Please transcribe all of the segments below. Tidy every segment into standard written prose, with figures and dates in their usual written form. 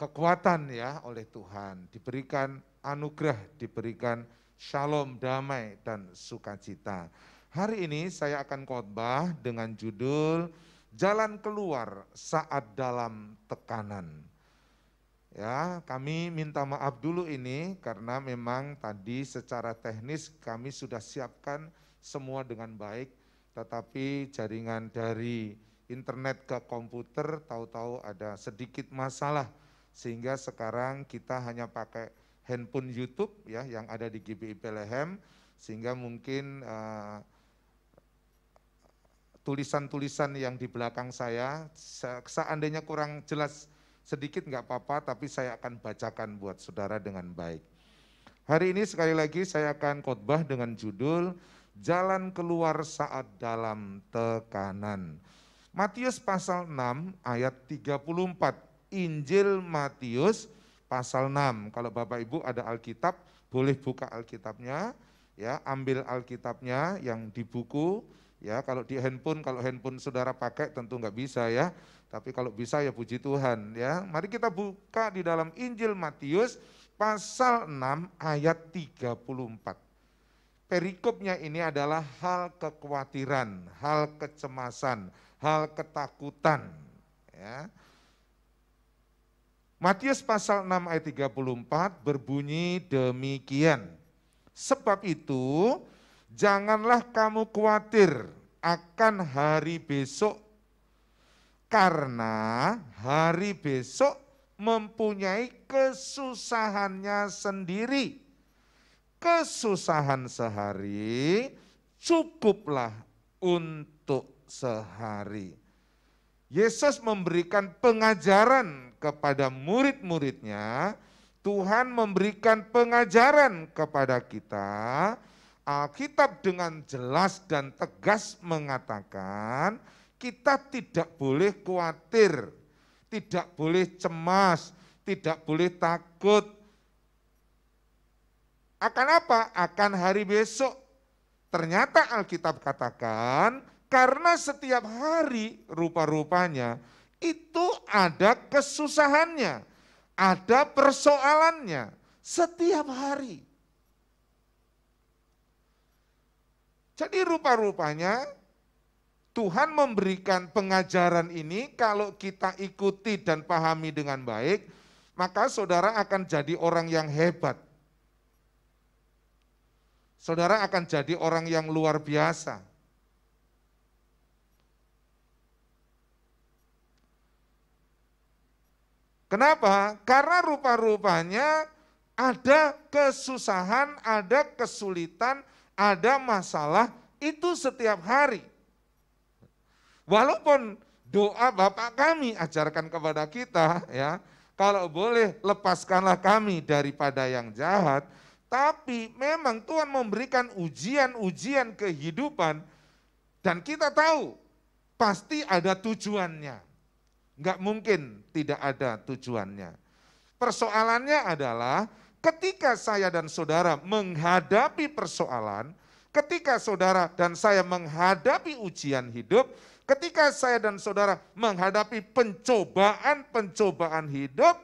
kekuatan ya oleh Tuhan, diberikan anugerah, diberikan shalom, damai, dan sukacita. Hari ini saya akan khotbah dengan judul Jalan Keluar Saat Dalam Tekanan. Ya, kami minta maaf dulu ini karena memang tadi secara teknis kami sudah siapkan semua dengan baik, tetapi jaringan dari internet ke komputer tahu-tahu ada sedikit masalah sehingga sekarang kita hanya pakai handphone YouTube ya yang ada di GBI Bethlehem, sehingga mungkin tulisan-tulisan yang di belakang saya seandainya kurang jelas sedikit nggak apa-apa, tapi saya akan bacakan buat saudara dengan baik. Hari ini sekali lagi saya akan khotbah dengan judul Jalan Keluar Saat Dalam Tekanan. Matius pasal 6 ayat 34, Injil Matius pasal 6. Kalau Bapak Ibu ada Alkitab, boleh buka Alkitabnya, ya, ambil Alkitabnya yang di buku, ya, kalau di handphone, kalau handphone saudara pakai tentu nggak bisa ya. Tapi kalau bisa ya puji Tuhan ya. Mari kita buka di dalam Injil Matius pasal 6 ayat 34. Perikopnya ini adalah hal kekhawatiran, hal kecemasan, hal ketakutan. Ya. Matius pasal 6 ayat 34 berbunyi demikian. Sebab itu janganlah kamu khawatir akan hari besok, karena hari besok mempunyai kesusahannya sendiri. Kesusahan sehari cukuplah untuk sehari. Yesus memberikan pengajaran kepada murid-muridnya, Tuhan memberikan pengajaran kepada kita. Alkitab dengan jelas dan tegas mengatakan kita tidak boleh khawatir, tidak boleh cemas, tidak boleh takut. Akan apa? Akan hari besok. Ternyata Alkitab katakan karena setiap hari rupa-rupanya itu ada kesusahannya, ada persoalannya setiap hari. Jadi rupa-rupanya Tuhan memberikan pengajaran ini kalau kita ikuti dan pahami dengan baik, maka saudara akan jadi orang yang hebat. Saudara akan jadi orang yang luar biasa. Kenapa? Karena rupa-rupanya ada kesusahan, ada kesulitan, ada masalah itu setiap hari. Walaupun doa Bapa kami ajarkan kepada kita ya, kalau boleh lepaskanlah kami daripada yang jahat, tapi memang Tuhan memberikan ujian-ujian kehidupan dan kita tahu pasti ada tujuannya. Enggak mungkin tidak ada tujuannya. Persoalannya adalah ketika saya dan saudara menghadapi persoalan, ketika saudara dan saya menghadapi ujian hidup, ketika saya dan saudara menghadapi pencobaan-pencobaan hidup,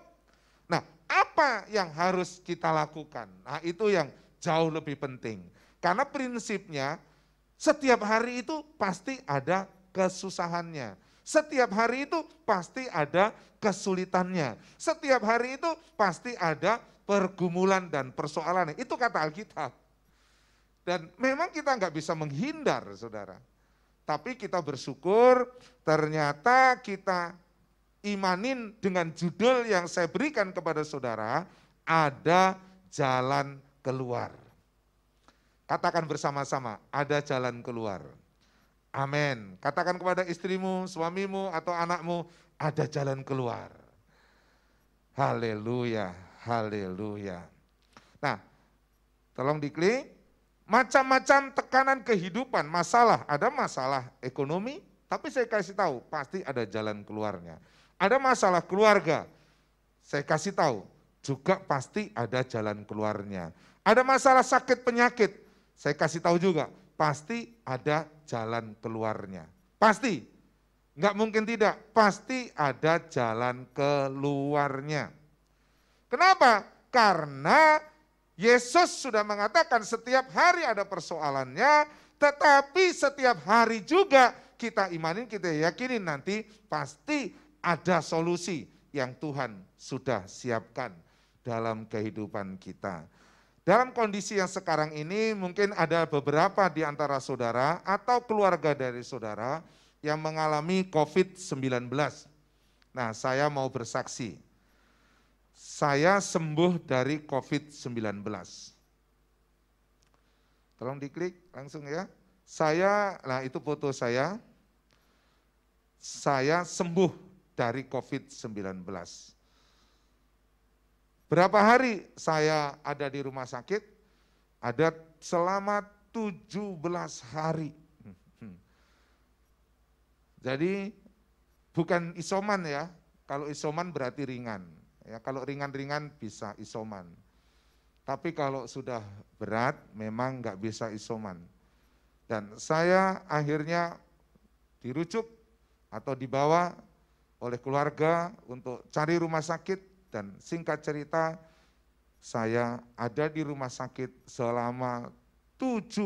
nah apa yang harus kita lakukan? Nah itu yang jauh lebih penting. Karena prinsipnya setiap hari itu pasti ada kesusahannya. Setiap hari itu pasti ada kesulitannya. Setiap hari itu pasti ada pergumulan dan persoalannya. Itu kata Alkitab. Dan memang kita nggak bisa menghindar, saudara. Tapi kita bersyukur ternyata kita imanin dengan judul yang saya berikan kepada saudara, ada jalan keluar. Katakan bersama-sama, ada jalan keluar. Amin. Katakan kepada istrimu, suamimu, atau anakmu, ada jalan keluar. Haleluya, haleluya. Nah, tolong diklik. Macam-macam tekanan kehidupan, masalah. Ada masalah ekonomi, tapi saya kasih tahu, pasti ada jalan keluarnya. Ada masalah keluarga, saya kasih tahu, juga pasti ada jalan keluarnya. Ada masalah sakit penyakit, saya kasih tahu juga, pasti ada jalan keluarnya. Pasti, nggak mungkin tidak, pasti ada jalan keluarnya. Kenapa? Karena Yesus sudah mengatakan setiap hari ada persoalannya, tetapi setiap hari juga kita imanin, kita yakinin nanti pasti ada solusi yang Tuhan sudah siapkan dalam kehidupan kita. Dalam kondisi yang sekarang ini mungkin ada beberapa di antara saudara atau keluarga dari saudara yang mengalami COVID-19. Nah, saya mau bersaksi. Saya sembuh dari COVID-19. Tolong diklik langsung ya. Nah itu foto saya. Saya sembuh dari COVID-19. Berapa hari saya ada di rumah sakit? Ada selama 17 hari. Jadi bukan isoman ya, kalau isoman berarti ringan. Ya, kalau ringan-ringan bisa isoman. Tapi kalau sudah berat memang nggak bisa isoman. Dan saya akhirnya dirujuk atau dibawa oleh keluarga untuk cari rumah sakit, dan singkat cerita saya ada di rumah sakit selama 17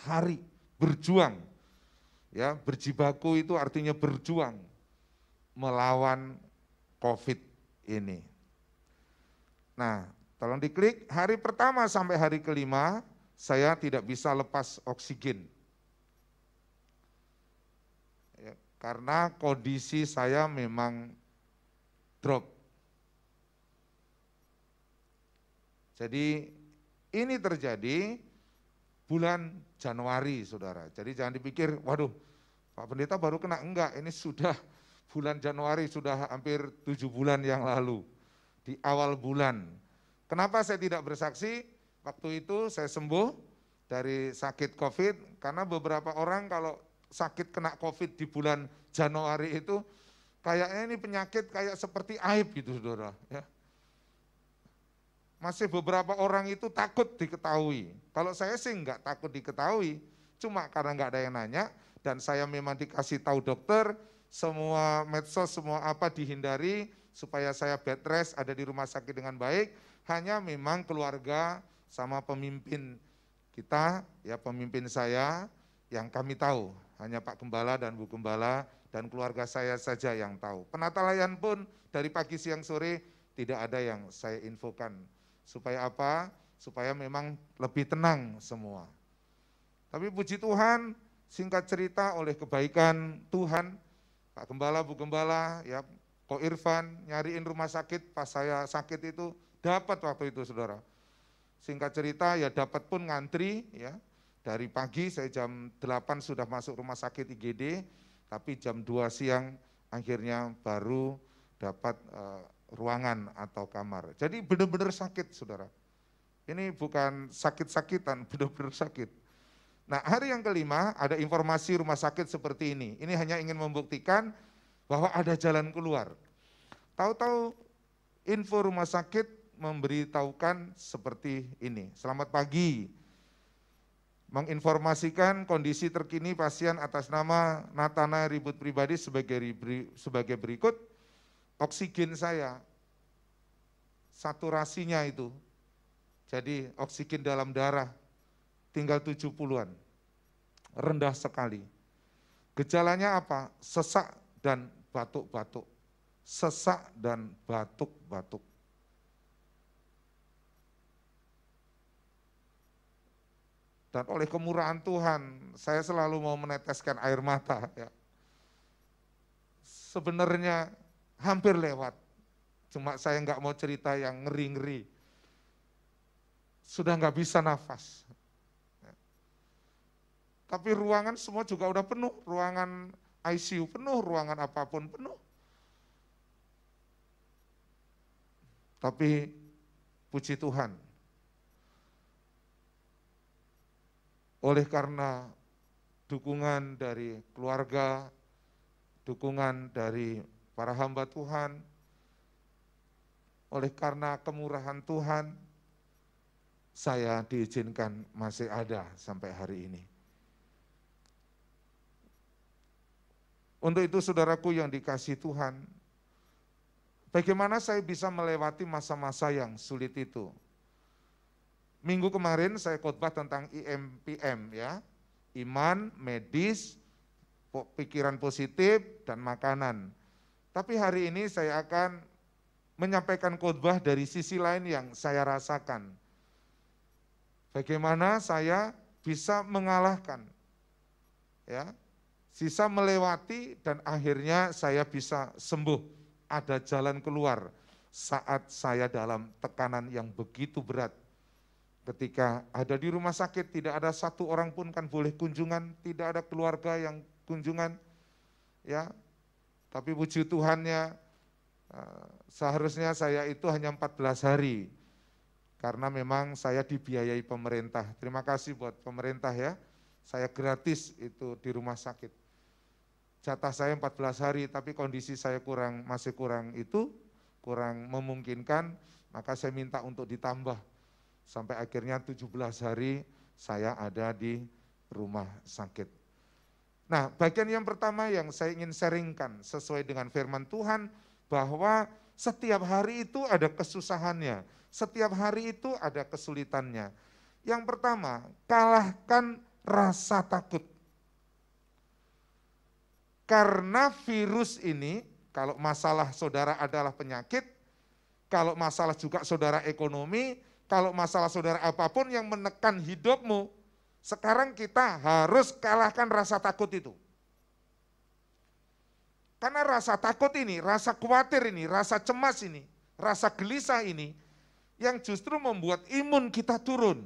hari berjuang. Ya, berjibaku itu artinya berjuang melawan COVID ini. Nah, tolong diklik, hari pertama sampai hari kelima saya tidak bisa lepas oksigen. Ya, karena kondisi saya memang drop. Jadi ini terjadi bulan Januari, saudara. Jadi jangan dipikir, waduh Pak Pendeta baru kena, enggak, ini sudah bulan Januari, sudah hampir 7 bulan yang lalu. Di awal bulan. Kenapa saya tidak bersaksi? Waktu itu saya sembuh dari sakit COVID, karena beberapa orang kalau sakit kena COVID di bulan Januari itu, kayaknya ini penyakit kayak seperti aib gitu, saudara. Ya. Masih beberapa orang itu takut diketahui. Kalau saya sih enggak takut diketahui, cuma karena enggak ada yang nanya, dan saya memang dikasih tahu dokter, semua medsos, semua apa dihindari, supaya saya bed rest, ada di rumah sakit dengan baik. Hanya memang keluarga sama pemimpin kita, ya pemimpin saya yang kami tahu. Hanya Pak Gembala dan Bu Gembala dan keluarga saya saja yang tahu. Penata-layan pun dari pagi siang sore tidak ada yang saya infokan. Supaya apa? Supaya memang lebih tenang semua. Tapi puji Tuhan, singkat cerita oleh kebaikan Tuhan, Pak Gembala, Bu Gembala, ya Ko Irfan nyariin rumah sakit pas saya sakit itu, dapat waktu itu, saudara. Singkat cerita ya dapat pun ngantri, ya dari pagi saya jam 8 sudah masuk rumah sakit IGD, tapi jam 2 siang akhirnya baru dapat ruangan atau kamar. Jadi benar-benar sakit, saudara. Ini bukan sakit-sakitan, benar-benar sakit. Nah, hari yang kelima ada informasi rumah sakit seperti ini. Ini hanya ingin membuktikan bahwa ada jalan keluar. Tahu-tahu info rumah sakit memberitahukan seperti ini. Selamat pagi. Menginformasikan kondisi terkini pasien atas nama Natana Ribut Pribadi sebagai berikut. Oksigen saya, saturasinya itu, jadi oksigen dalam darah tinggal 70-an, rendah sekali. Gejalanya apa? Sesak dan batuk-batuk. Sesak dan batuk-batuk. Dan oleh kemurahan Tuhan, saya selalu mau meneteskan air mata. Ya. Sebenarnya hampir lewat, cuma saya nggak mau cerita yang ngeri-ngeri. Sudah nggak bisa nafas. Tapi ruangan semua juga udah penuh, ruangan ICU penuh, ruangan apapun penuh. Tapi puji Tuhan, oleh karena dukungan dari keluarga, dukungan dari para hamba Tuhan, oleh karena kemurahan Tuhan, saya diizinkan masih ada sampai hari ini. Untuk itu saudaraku yang dikasihi Tuhan, Bagaimana saya bisa melewati masa-masa yang sulit itu? Minggu kemarin saya khotbah tentang IMPM ya, iman, medis, pikiran positif, dan makanan. Tapi hari ini saya akan menyampaikan khotbah dari sisi lain yang saya rasakan. Bagaimana saya bisa mengalahkan, ya, bisa melewati dan akhirnya saya bisa sembuh. Ada jalan keluar saat saya dalam tekanan yang begitu berat. Ketika ada di rumah sakit, tidak ada satu orang pun kan boleh kunjungan, tidak ada keluarga yang kunjungan, ya. Tapi puji Tuhannya, seharusnya saya itu hanya 14 hari, karena memang saya dibiayai pemerintah. Terima kasih buat pemerintah ya, saya gratis itu di rumah sakit. Jatah saya 14 hari, tapi kondisi saya masih kurang memungkinkan, maka saya minta untuk ditambah. Sampai akhirnya 17 hari saya ada di rumah sakit. Nah, bagian yang pertama yang saya ingin sharingkan sesuai dengan firman Tuhan, bahwa setiap hari itu ada kesusahannya, setiap hari itu ada kesulitannya. Yang pertama, kalahkan rasa takut. Karena virus ini, kalau masalah saudara adalah penyakit, kalau masalah juga saudara ekonomi, kalau masalah saudara apapun yang menekan hidupmu, sekarang kita harus kalahkan rasa takut itu. Karena rasa takut ini, rasa khawatir ini, rasa cemas ini, rasa gelisah ini, yang justru membuat imun kita turun.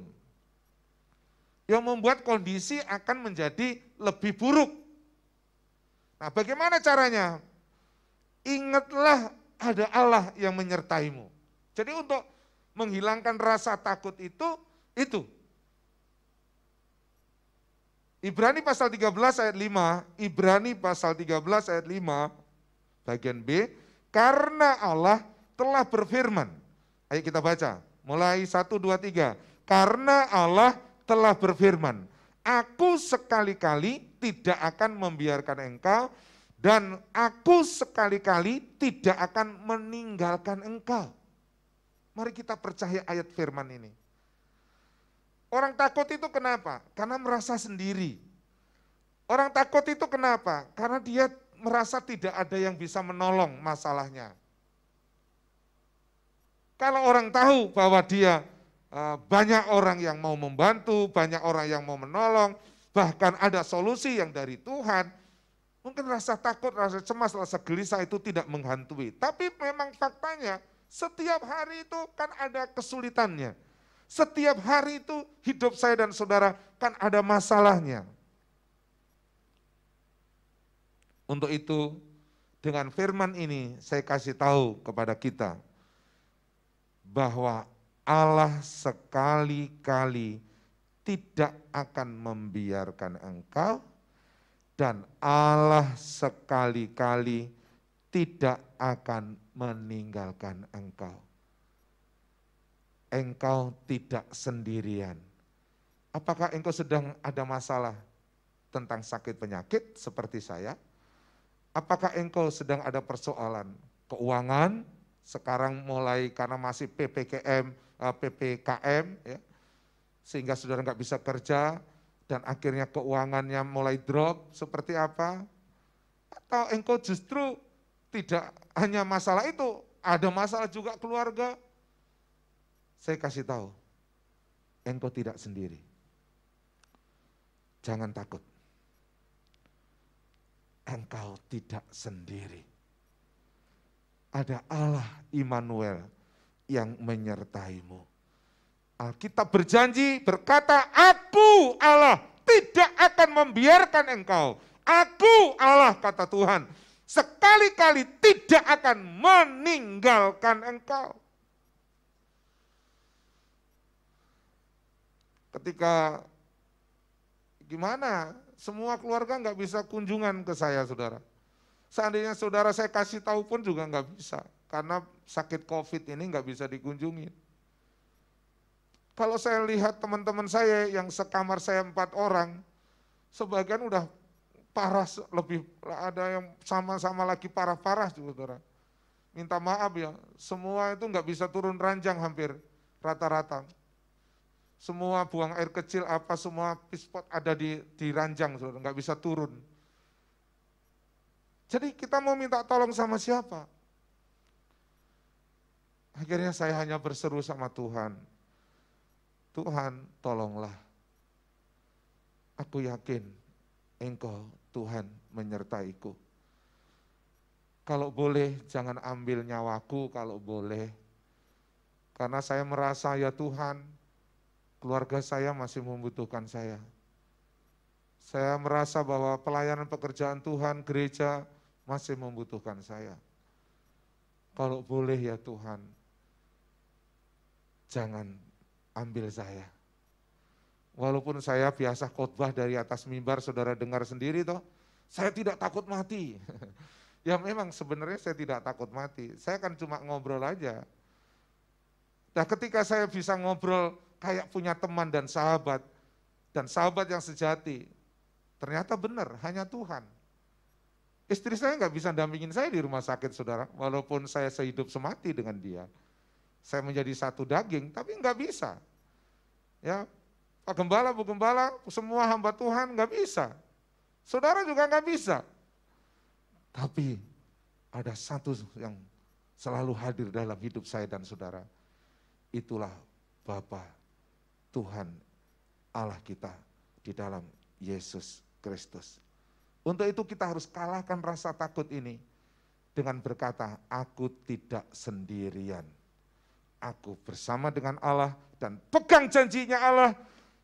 Yang membuat kondisi akan menjadi lebih buruk. Nah, bagaimana caranya? Ingatlah ada Allah yang menyertaimu. Jadi untuk menghilangkan rasa takut itu. Ibrani pasal 13 ayat 5, Ibrani pasal 13 ayat 5, bagian B, karena Allah telah berfirman. Ayo kita baca, mulai 1, 2, 3. Karena Allah telah berfirman, aku sekali-kali tidak akan membiarkan engkau, dan aku sekali-kali tidak akan meninggalkan engkau. Mari kita percaya ayat firman ini. Orang takut itu kenapa? Karena merasa sendiri. Orang takut itu kenapa? Karena dia merasa tidak ada yang bisa menolong masalahnya. Kalau orang tahu bahwa dia banyak orang yang mau membantu, banyak orang yang mau menolong, bahkan ada solusi yang dari Tuhan, mungkin rasa takut, rasa cemas, rasa gelisah itu tidak menghantui. Tapi memang faktanya, setiap hari itu kan ada kesulitannya. Setiap hari itu hidup saya dan saudara kan ada masalahnya. Untuk itu dengan firman ini saya kasih tahu kepada kita bahwa Allah sekali-kali tidak akan membiarkan engkau, dan Allah sekali-kali tidak akan meninggalkan engkau. Engkau tidak sendirian. Apakah engkau sedang ada masalah tentang sakit penyakit seperti saya? Apakah engkau sedang ada persoalan keuangan? Sekarang mulai karena masih PPKM, ya, sehingga saudara nggak bisa kerja dan akhirnya keuangannya mulai drop, seperti apa? Atau engkau justru tidak hanya masalah itu, ada masalah juga keluarga? Saya kasih tahu, engkau tidak sendiri. Jangan takut. Engkau tidak sendiri. Ada Allah Immanuel yang menyertaimu. Alkitab berjanji berkata, aku Allah tidak akan membiarkan engkau. Aku Allah, kata Tuhan, sekali-kali tidak akan meninggalkan engkau. Ketika gimana? Semua keluarga nggak bisa kunjungan ke saya, saudara. Seandainya saudara saya kasih tahu pun juga nggak bisa, karena sakit COVID ini nggak bisa dikunjungi. Kalau saya lihat teman-teman saya yang sekamar saya 4 orang, sebagian udah parah, lebih ada yang sama-sama lagi parah-parah, saudara. minta maaf ya, semua itu nggak bisa turun ranjang hampir rata-rata. Semua buang air kecil apa semua pispot ada di ranjang, saudara, nggak bisa turun. Jadi kita mau minta tolong sama siapa? Akhirnya saya hanya berseru sama Tuhan. Tuhan, tolonglah. Aku yakin Engkau Tuhan menyertaiku. Kalau boleh jangan ambil nyawaku kalau boleh. Karena saya merasa ya Tuhan, keluarga saya masih membutuhkan saya. Saya merasa bahwa pelayanan pekerjaan Tuhan, gereja masih membutuhkan saya. Kalau boleh ya Tuhan, jangan ambil saya. Walaupun saya biasa khotbah dari atas mimbar, saudara dengar sendiri toh, saya tidak takut mati. Ya memang sebenarnya saya tidak takut mati, saya kan cuma ngobrol aja. Nah ketika saya bisa ngobrol kayak punya teman dan sahabat yang sejati, ternyata benar, hanya Tuhan. Istri saya nggak bisa dampingin saya di rumah sakit, saudara, walaupun saya sehidup semati dengan dia. Saya menjadi satu daging, tapi nggak bisa. Ya, Pak Gembala, Bu Gembala, semua hamba Tuhan nggak bisa. Saudara juga nggak bisa. Tapi ada satu yang selalu hadir dalam hidup saya dan saudara. Itulah Bapa, Tuhan, Allah kita di dalam Yesus Kristus. Untuk itu kita harus kalahkan rasa takut ini dengan berkata, aku tidak sendirian. Aku bersama dengan Allah dan pegang janjinya Allah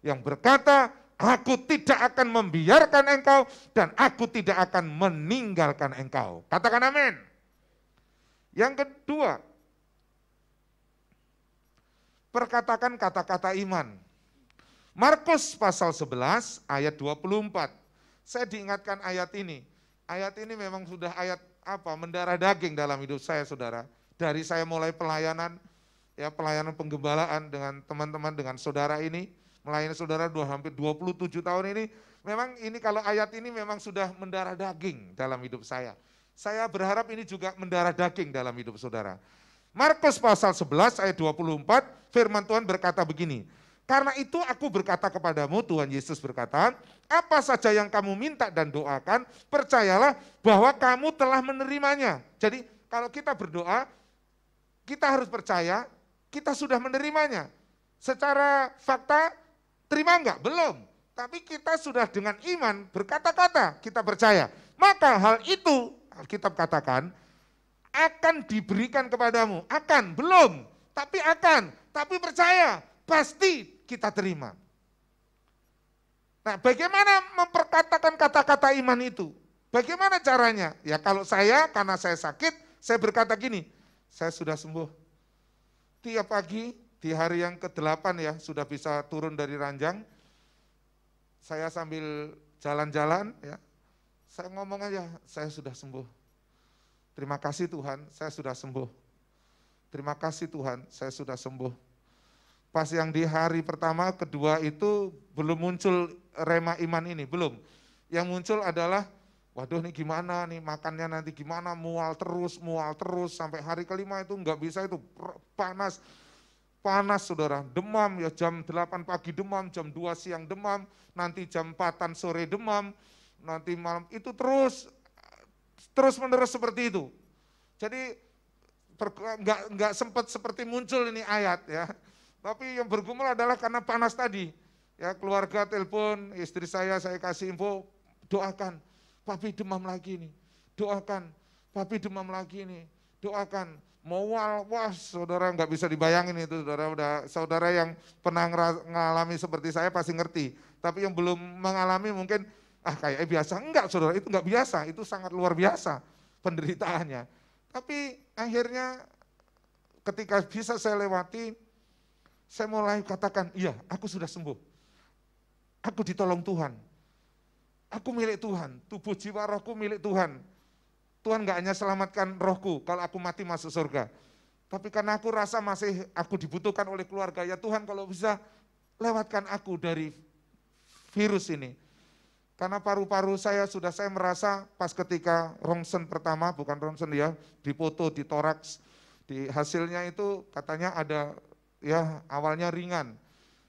yang berkata, aku tidak akan membiarkan engkau dan aku tidak akan meninggalkan engkau. Katakan amin. Yang kedua, perkatakan kata-kata iman. Markus pasal 11 ayat 24. Saya diingatkan ayat ini. Ayat ini memang sudah ayat mendarah daging dalam hidup saya, saudara. Dari saya mulai pelayanan, ya pelayanan penggembalaan dengan teman-teman, dengan saudara ini, melayani saudara hampir 27 tahun ini, memang ini kalau ayat ini memang sudah mendarah daging dalam hidup saya. Saya berharap ini juga mendarah daging dalam hidup saudara. Markus pasal 11 ayat 24, firman Tuhan berkata begini, karena itu aku berkata kepadamu, Tuhan Yesus berkata, apa saja yang kamu minta dan doakan, percayalah bahwa kamu telah menerimanya. Jadi kalau kita berdoa, kita harus percaya, kita sudah menerimanya. Secara fakta, terima enggak? Belum. Tapi kita sudah dengan iman berkata-kata, kita percaya. Maka hal itu, Alkitab katakan, akan diberikan kepadamu. Akan, belum, tapi akan. Tapi percaya, pasti kita terima. Nah, bagaimana memperkatakan kata-kata iman itu? Bagaimana caranya? Ya kalau saya, karena saya sakit, saya berkata gini, saya sudah sembuh. Tiap pagi, di hari yang ke-8 ya, sudah bisa turun dari ranjang, saya sambil jalan-jalan, ya, saya ngomong aja, saya sudah sembuh. Terima kasih Tuhan, saya sudah sembuh. Terima kasih Tuhan, saya sudah sembuh. Pas yang di hari pertama, kedua itu belum muncul rema iman ini, belum. Yang muncul adalah, waduh nih gimana nih, makannya nanti gimana, mual terus, sampai hari kelima itu nggak bisa, itu panas saudara, demam ya jam 8 pagi demam, jam 2 siang demam, nanti jam 4 sore demam, nanti malam, itu terus menerus seperti itu. Jadi nggak sempat seperti muncul ini ayat ya. Tapi yang bergumul adalah karena panas tadi. Ya keluarga telepon, istri saya kasih info, doakan, papi demam lagi nih, doakan, papi demam lagi nih, doakan. Mual, wah saudara nggak bisa dibayangin itu, saudara yang pernah mengalami seperti saya pasti ngerti. Tapi yang belum mengalami mungkin, kayaknya biasa. Enggak saudara, itu enggak biasa, itu sangat luar biasa penderitaannya. Tapi akhirnya ketika bisa saya lewati, saya mulai katakan, iya aku sudah sembuh. Aku ditolong Tuhan. Aku milik Tuhan, tubuh jiwa rohku milik Tuhan. Tuhan gak hanya selamatkan rohku kalau aku mati masuk surga. Tapi karena aku rasa masih aku dibutuhkan oleh keluarga, ya Tuhan kalau bisa lewatkan aku dari virus ini. Karena paru-paru saya merasa pas ketika rongsen pertama, bukan rongsen ya, dipoto di toraks, di hasilnya itu katanya ada ya awalnya ringan.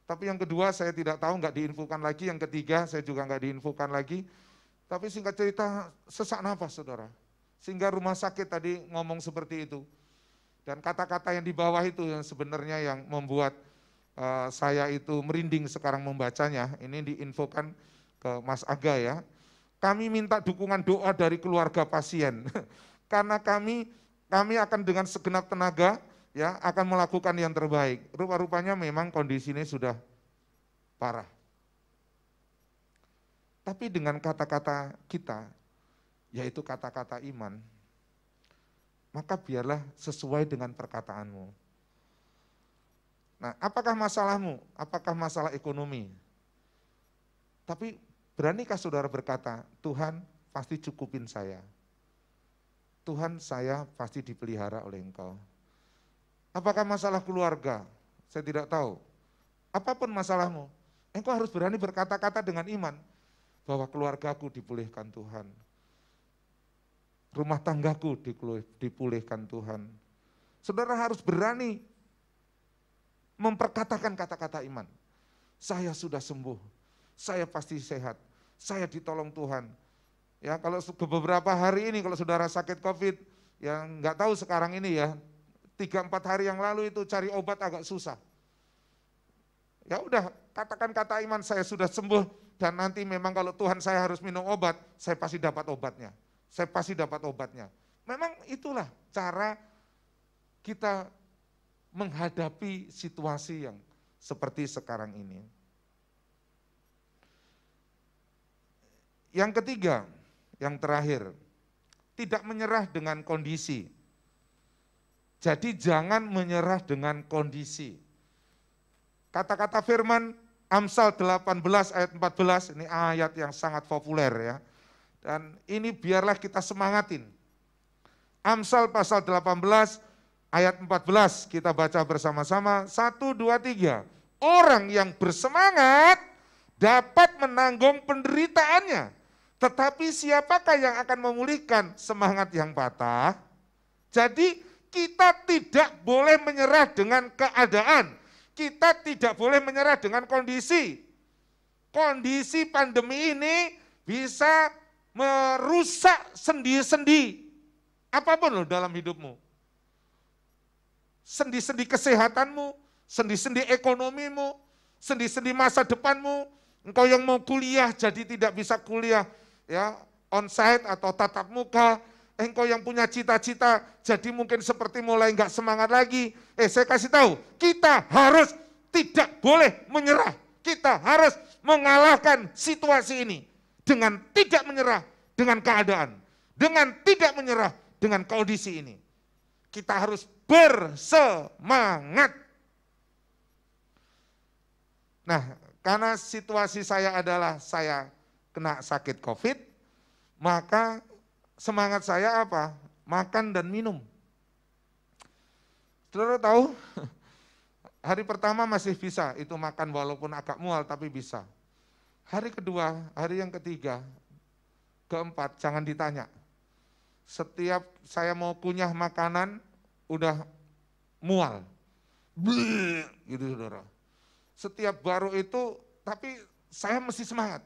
Tapi yang kedua saya tidak tahu, nggak diinfokan lagi, yang ketiga saya juga nggak diinfokan lagi. Tapi singkat cerita sesak nafas saudara. Sehingga rumah sakit tadi ngomong seperti itu. Dan kata-kata yang di bawah itu yang sebenarnya yang membuat saya itu merinding sekarang membacanya. Ini diinfokan ke Mas Aga ya. Kami minta dukungan doa dari keluarga pasien. Karena kami akan dengan segenap tenaga ya akan melakukan yang terbaik. Rupa-rupanya memang kondisi ini sudah parah. Tapi dengan kata-kata kita, yaitu kata-kata iman, maka biarlah sesuai dengan perkataanmu. Nah, apakah masalahmu? Apakah masalah ekonomi? Tapi beranikah saudara berkata, Tuhan pasti cukupin saya. Tuhan saya pasti dipelihara oleh Engkau. Apakah masalah keluarga? Saya tidak tahu. Apapun masalahmu, engkau harus berani berkata-kata dengan iman bahwa keluargaku dipulihkan Tuhan. Rumah tanggaku dipulihkan Tuhan. Saudara harus berani memperkatakan kata-kata iman. Saya sudah sembuh, saya pasti sehat, saya ditolong Tuhan. Ya, kalau beberapa hari ini kalau saudara sakit COVID, yang nggak tahu sekarang ini ya, 3-4 hari yang lalu itu cari obat agak susah. Ya udah, katakan kata iman, saya sudah sembuh dan nanti memang kalau Tuhan saya harus minum obat, saya pasti dapat obatnya. Saya pasti dapat obatnya. Memang itulah cara kita menghadapi situasi yang seperti sekarang ini. Yang ketiga, yang terakhir, tidak menyerah dengan kondisi. Jadi jangan menyerah dengan kondisi. Kata-kata firman Amsal 18 ayat 14, ini ayat yang sangat populer ya. Dan ini biarlah kita semangatin. Amsal pasal 18 ayat 14 kita baca bersama-sama. 1, 2, 3. Orang yang bersemangat dapat menanggung penderitaannya. Tetapi siapakah yang akan memulihkan semangat yang patah? Jadi kita tidak boleh menyerah dengan keadaan. Kita tidak boleh menyerah dengan kondisi. Kondisi pandemi ini bisa merusak sendi-sendi apapun loh dalam hidupmu. Sendi-sendi kesehatanmu, sendi-sendi ekonomimu, sendi-sendi masa depanmu. Engkau yang mau kuliah jadi tidak bisa kuliah ya onsite atau tatap muka. Engkau yang punya cita-cita jadi mungkin seperti mulai enggak semangat lagi. Saya kasih tahu, kita harus tidak boleh menyerah. Kita harus mengalahkan situasi ini dengan tidak menyerah dengan keadaan, dengan tidak menyerah dengan kondisi ini. Kita harus bersemangat. Nah, karena situasi saya adalah saya kena sakit COVID, maka semangat saya apa? Makan dan minum. Saudara tahu, hari pertama masih bisa, itu makan walaupun agak mual tapi bisa. Hari kedua, hari yang ketiga, keempat, jangan ditanya. Setiap saya mau kunyah makanan, udah mual. Bleh, gitu saudara. Setiap baru itu, tapi saya mesti semangat.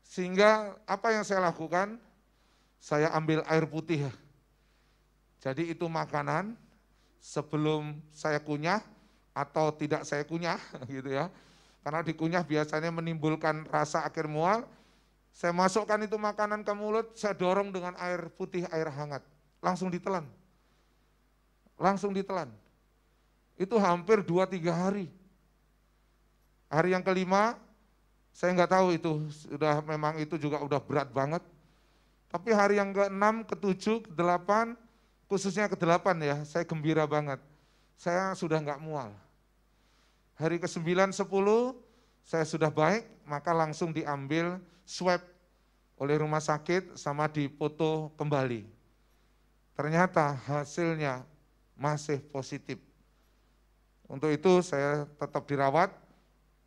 Sehingga apa yang saya lakukan? Saya ambil air putih. Jadi itu makanan sebelum saya kunyah atau tidak saya kunyah gitu ya. Karena dikunyah biasanya menimbulkan rasa akhir mual. Saya masukkan itu makanan ke mulut, saya dorong dengan air putih, air hangat. Langsung ditelan. Langsung ditelan. Itu hampir 2-3 hari. Hari yang kelima, saya nggak tahu itu, sudah memang itu juga udah berat banget. Tapi hari yang ke-6, ke-7, ke-8, khususnya ke-8 ya, saya gembira banget. Saya sudah nggak mual. Hari ke-9, 10, saya sudah baik, maka langsung diambil swab oleh rumah sakit sama dipoto kembali. Ternyata hasilnya masih positif. Untuk itu saya tetap dirawat.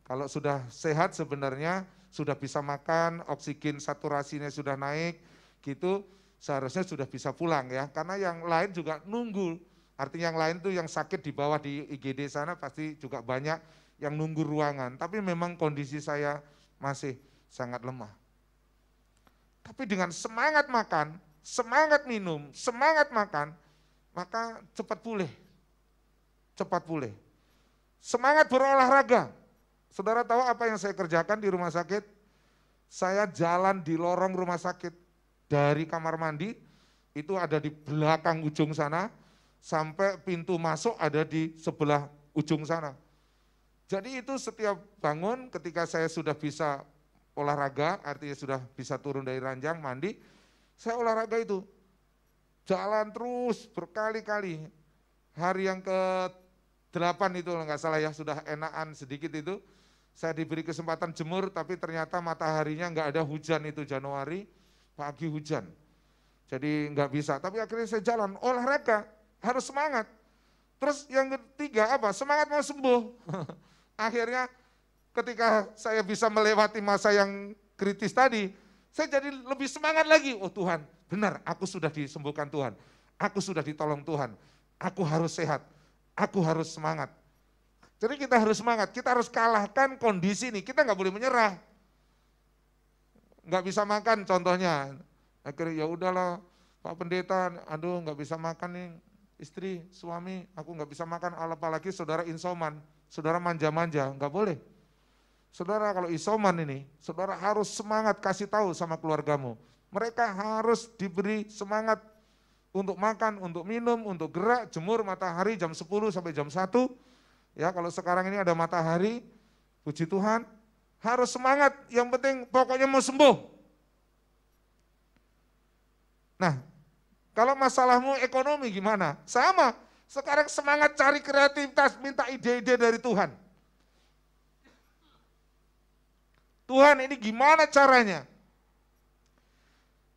Kalau sudah sehat sebenarnya sudah bisa makan, oksigen saturasinya sudah naik, gitu seharusnya sudah bisa pulang ya. Karena yang lain juga nunggu, artinya yang lain tuh yang sakit di bawah di IGD sana pasti juga banyak yang nunggu ruangan. Tapi memang kondisi saya masih sangat lemah. Tapi dengan semangat makan, semangat minum, semangat makan, maka cepat pulih. Cepat pulih. Semangat berolahraga. Saudara tahu apa yang saya kerjakan di rumah sakit? Saya jalan di lorong rumah sakit. Dari kamar mandi, itu ada di belakang ujung sana, sampai pintu masuk ada di sebelah ujung sana. Jadi itu setiap bangun ketika saya sudah bisa olahraga, artinya sudah bisa turun dari ranjang, mandi, saya olahraga itu. Jalan terus berkali-kali. Hari yang ke-8 itu nggak salah ya, sudah enakan sedikit itu. Saya diberi kesempatan jemur, tapi ternyata mataharinya nggak ada hujan itu Januari, pagi hujan. Jadi nggak bisa, tapi akhirnya saya jalan, olahraga, harus semangat. Terus yang ketiga apa? Semangat mau sembuh. Akhirnya ketika saya bisa melewati masa yang kritis tadi, saya jadi lebih semangat lagi. Oh Tuhan, benar, aku sudah disembuhkan Tuhan. Aku sudah ditolong Tuhan. Aku harus sehat, aku harus semangat. Jadi kita harus semangat, kita harus kalahkan kondisi ini, kita nggak boleh menyerah. Nggak bisa makan contohnya, akhirnya ya udahlah Pak Pendeta, aduh nggak bisa makan nih, istri, suami, aku nggak bisa makan, apalagi saudara insoman, saudara manja-manja, nggak boleh. Saudara kalau isoman ini, saudara harus semangat kasih tahu sama keluargamu. Mereka harus diberi semangat untuk makan, untuk minum, untuk gerak, jemur matahari jam 10 sampai jam 1. Ya kalau sekarang ini ada matahari, puji Tuhan, harus semangat, yang penting pokoknya mau sembuh. Nah, kalau masalahmu ekonomi gimana? Sama, sekarang semangat cari kreativitas, minta ide-ide dari Tuhan. Tuhan ini gimana caranya?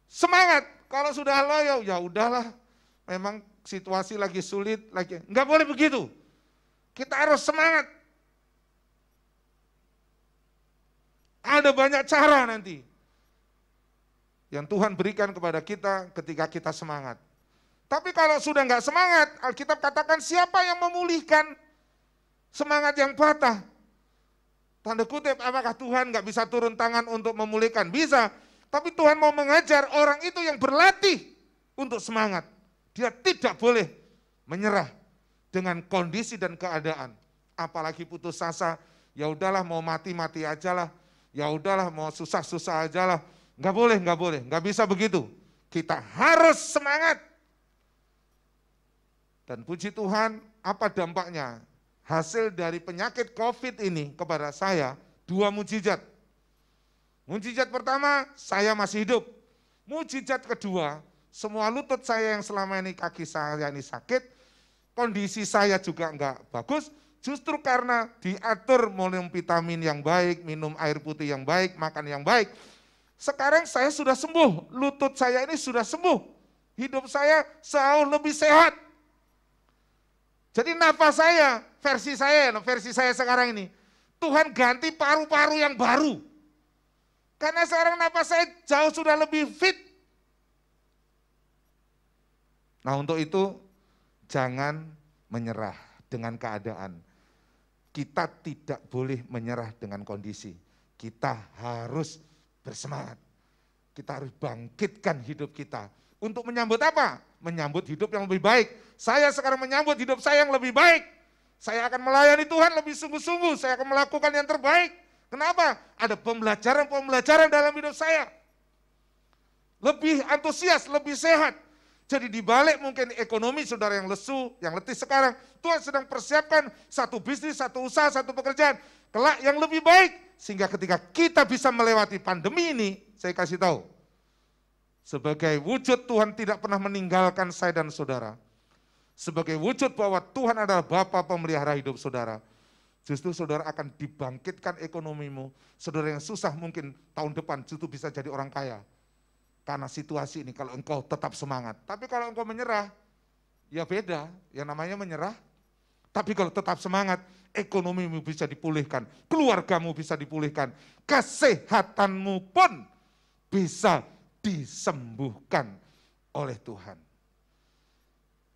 Semangat, kalau sudah loyo, ya udahlah, memang situasi lagi sulit, nggak boleh begitu. Kita harus semangat. Ada banyak cara nanti yang Tuhan berikan kepada kita ketika kita semangat. Tapi kalau sudah nggak semangat, Alkitab katakan siapa yang memulihkan semangat yang patah? Tanda kutip, apakah Tuhan nggak bisa turun tangan untuk memulihkan? Bisa, tapi Tuhan mau mengajar orang itu yang berlatih untuk semangat. Dia tidak boleh menyerah dengan kondisi dan keadaan. Apalagi putus asa, ya udahlah mau mati-mati aja lah, ya udahlah mau susah-susah aja lah. Nggak bisa begitu. Kita harus semangat. Dan puji Tuhan, apa dampaknya? Hasil dari penyakit COVID ini kepada saya, 2 mujizat. Mujizat pertama, saya masih hidup. Mujizat kedua, semua lutut saya yang selama ini kaki saya ini sakit, kondisi saya juga enggak bagus, justru karena diatur minum vitamin yang baik, minum air putih yang baik, makan yang baik. Sekarang saya sudah sembuh, lutut saya ini sudah sembuh. Hidup saya jauh lebih sehat. Jadi nafas saya, versi saya sekarang ini, Tuhan ganti paru-paru yang baru. Karena sekarang nafas saya jauh sudah lebih fit. Nah untuk itu, jangan menyerah dengan keadaan. Kita tidak boleh menyerah dengan kondisi. Kita harus bersemangat. Kita harus bangkitkan hidup kita. Untuk menyambut apa? Menyambut hidup yang lebih baik. Saya sekarang menyambut hidup saya yang lebih baik. Saya akan melayani Tuhan lebih sungguh-sungguh. Saya akan melakukan yang terbaik. Kenapa? Ada pembelajaran dalam hidup saya. Lebih antusias, lebih sehat. Jadi dibalik mungkin ekonomi saudara yang lesu, yang letih sekarang, Tuhan sedang persiapkan satu bisnis, satu usaha, satu pekerjaan, kelak yang lebih baik. Sehingga ketika kita bisa melewati pandemi ini, saya kasih tahu, sebagai wujud Tuhan tidak pernah meninggalkan saya dan saudara. Sebagai wujud bahwa Tuhan adalah Bapa pemelihara hidup saudara. Justru saudara akan dibangkitkan ekonomimu. Saudara yang susah mungkin tahun depan justru bisa jadi orang kaya. Karena situasi ini kalau engkau tetap semangat. Tapi kalau engkau menyerah, ya beda. Yang namanya menyerah, Tapi kalau tetap semangat, ekonomimu bisa dipulihkan, keluargamu bisa dipulihkan, kesehatanmu pun bisa disembuhkan oleh Tuhan.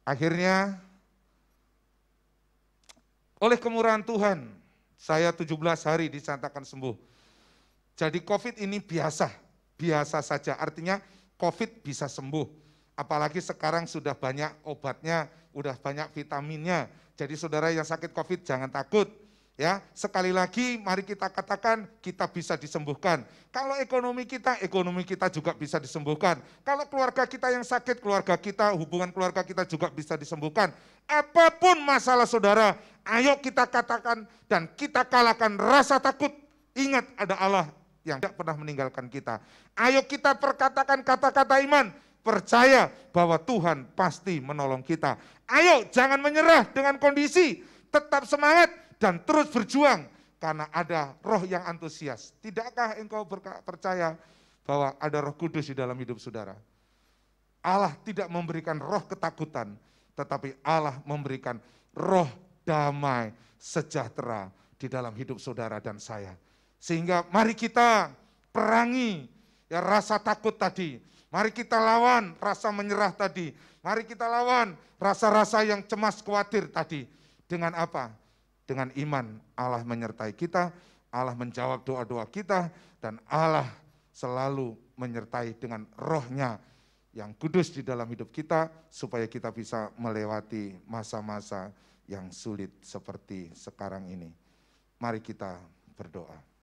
Akhirnya, oleh kemurahan Tuhan, saya 17 hari dinyatakan sembuh. Jadi COVID ini biasa saja, artinya COVID bisa sembuh. Apalagi sekarang sudah banyak obatnya, udah banyak vitaminnya. Jadi saudara yang sakit COVID jangan takut. Ya, sekali lagi mari kita katakan kita bisa disembuhkan. Kalau ekonomi kita juga bisa disembuhkan. Kalau keluarga kita yang sakit, keluarga kita, hubungan keluarga kita juga bisa disembuhkan. Apapun masalah saudara, ayo kita katakan dan kita kalahkan rasa takut. Ingat ada Allah yang tidak pernah meninggalkan kita. Ayo kita perkatakan kata-kata iman, percaya bahwa Tuhan pasti menolong kita. Ayo jangan menyerah dengan kondisi, tetap semangat dan terus berjuang karena ada roh yang antusias. Tidakkah engkau percaya bahwa ada Roh Kudus di dalam hidup saudara? Allah tidak memberikan roh ketakutan, tetapi Allah memberikan roh damai, sejahtera di dalam hidup saudara dan saya. Sehingga mari kita perangi ya rasa takut tadi. Mari kita lawan rasa menyerah tadi. Mari kita lawan rasa-rasa yang cemas khawatir tadi. Dengan apa? Dengan iman Allah menyertai kita, Allah menjawab doa-doa kita, dan Allah selalu menyertai dengan rohnya yang kudus di dalam hidup kita, supaya kita bisa melewati masa-masa yang sulit seperti sekarang ini. Mari kita berdoa.